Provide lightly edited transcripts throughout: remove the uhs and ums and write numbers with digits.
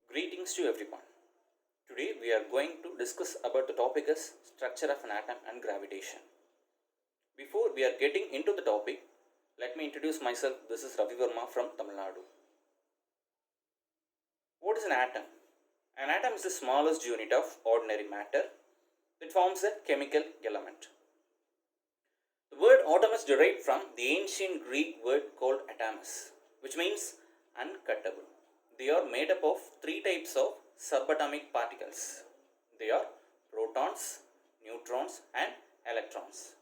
Greetings to everyone. Today we are going to discuss about the topic is structure of an atom and gravitation. Before we are getting into the topic, let me introduce myself. This is Ravi Verma from Tamil Nadu. What is an atom? An atom is the smallest unit of ordinary matter that forms a chemical element. The word atom is derived from the ancient Greek word called atomus, which means uncuttable. They are made up of three types of subatomic particles. They are protons, neutrons, and electrons.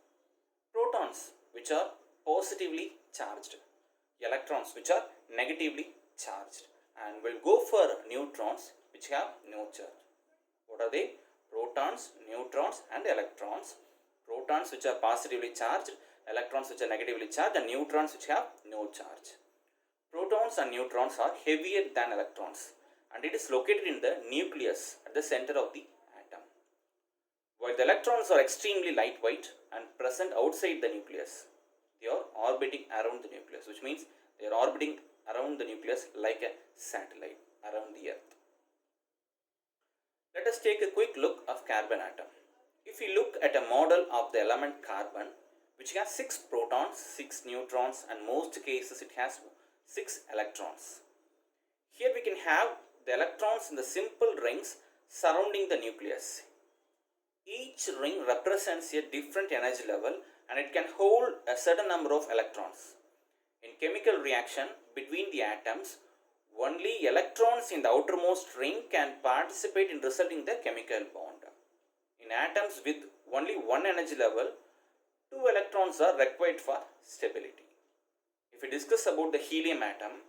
Protons, which are positively charged, electrons, which are negatively charged, and we'll go for neutrons, which have no charge. What are they? Protons, neutrons, and electrons. Protons, which are positively charged, electrons, which are negatively charged, and neutrons, which have no charge. Protons and neutrons are heavier than electrons, and it is located in the nucleus at the center of the atom. While the electrons are extremely lightweight and present outside the nucleus, they are orbiting around the nucleus, which means they are orbiting around the nucleus like a satellite around the earth. Let us take a quick look of carbon atom. If we look at a model of the element carbon, which has 6 protons, 6 neutrons, and most cases it has 6 electrons. Here we can have the electrons in the simple rings surrounding the nucleus. Each ring represents a different energy level and it can hold a certain number of electrons. In chemical reaction between the atoms, only electrons in the outermost ring can participate in resulting the chemical bond. In atoms with only one energy level, 2 electrons are required for stability. If we discuss about the helium atom,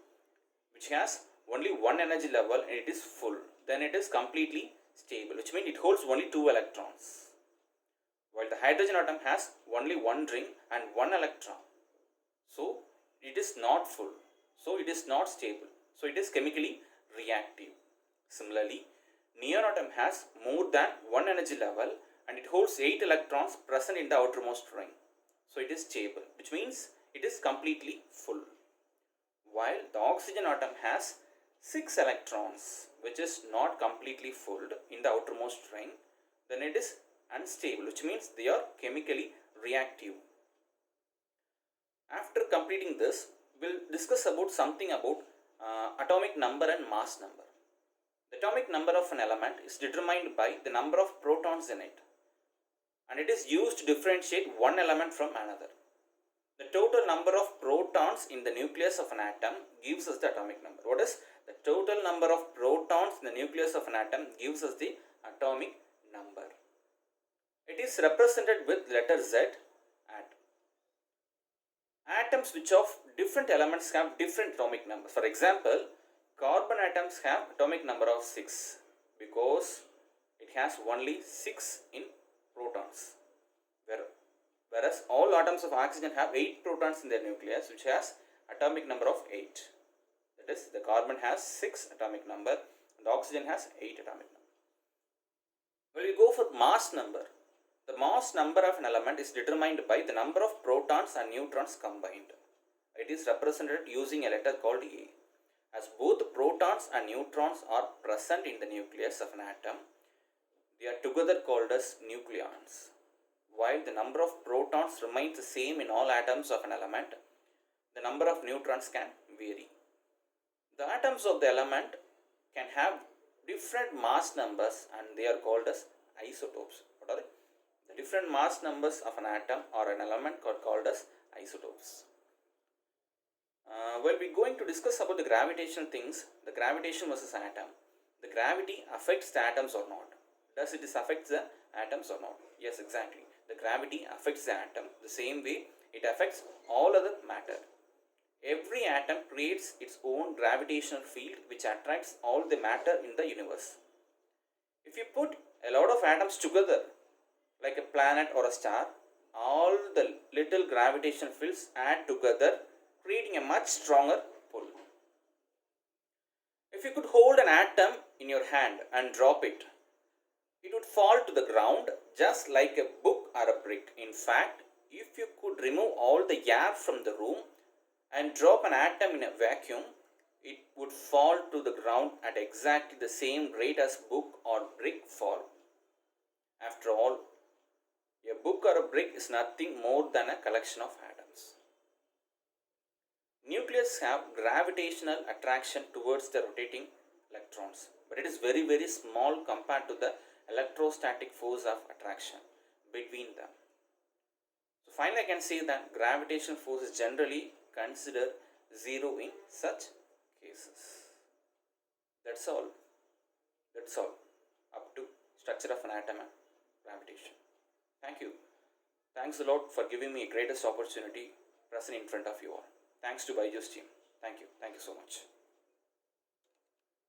which has only one energy level and it is full, then it is completely stable, which means it holds only 2 electrons. While the hydrogen atom has only one ring and one electron, so it is not full, so it is not stable, so it is chemically reactive. Similarly, neon atom has more than one energy level and it holds 8 electrons present in the outermost ring, so it is stable, which means it is completely full. While the oxygen atom has 6 electrons, which is not completely full in the outermost ring, then it is unstable, which means they are chemically reactive. After completing this, we'll discuss about something about atomic number and mass number. The atomic number of an element is determined by the number of protons in it, and it is used to differentiate one element from another. The total number of protons in the nucleus of an atom gives us the atomic number. What is the total number of protons in the nucleus of an atom gives us the atomic number. It is represented with letter Z at. Atoms which of different elements have different atomic numbers. For example, carbon atoms have atomic number of 6 because it has only 6 in protons. Whereas all atoms of oxygen have 8 protons in their nucleus, which has atomic number of 8. That is, the carbon has 6 atomic number and the oxygen has 8 atomic number. When we go for mass number, the mass number of an element is determined by the number of protons and neutrons combined. It is represented using a letter called A. As both protons and neutrons are present in the nucleus of an atom, they are together called as nucleons. While the number of protons remains the same in all atoms of an element, the number of neutrons can vary. The atoms of the element can have different mass numbers and they are called as isotopes. What are they? The different mass numbers of an atom or an element are called as isotopes. Well, we're going to discuss about the gravitational things, the gravitation versus atom. The gravity affects the atoms or not? Does it affect the atoms or not? Yes, exactly. The gravity affects the atom the same way it affects all other matter. Every atom creates its own gravitational field which attracts all the matter in the universe. If you put a lot of atoms together like a planet or a star, all the little gravitational fields add together, creating a much stronger pull. If you could hold an atom in your hand and drop it, it would fall to the ground just like a book or a brick. In fact, if you could remove all the air from the room and drop an atom in a vacuum, it would fall to the ground at exactly the same rate as book or brick fall. After all, a book or a brick is nothing more than a collection of atoms. Nucleus have gravitational attraction towards the rotating electrons, but it is very very small compared to the electrostatic force of attraction between them. So finally I can say that gravitational force is generally considered zero in such cases. That's all. That's all up to structure of an atom and gravitation. Thank you. Thanks a lot for giving me a greatest opportunity present in front of you all. Thanks to Byju's team. Thank you. Thank you so much.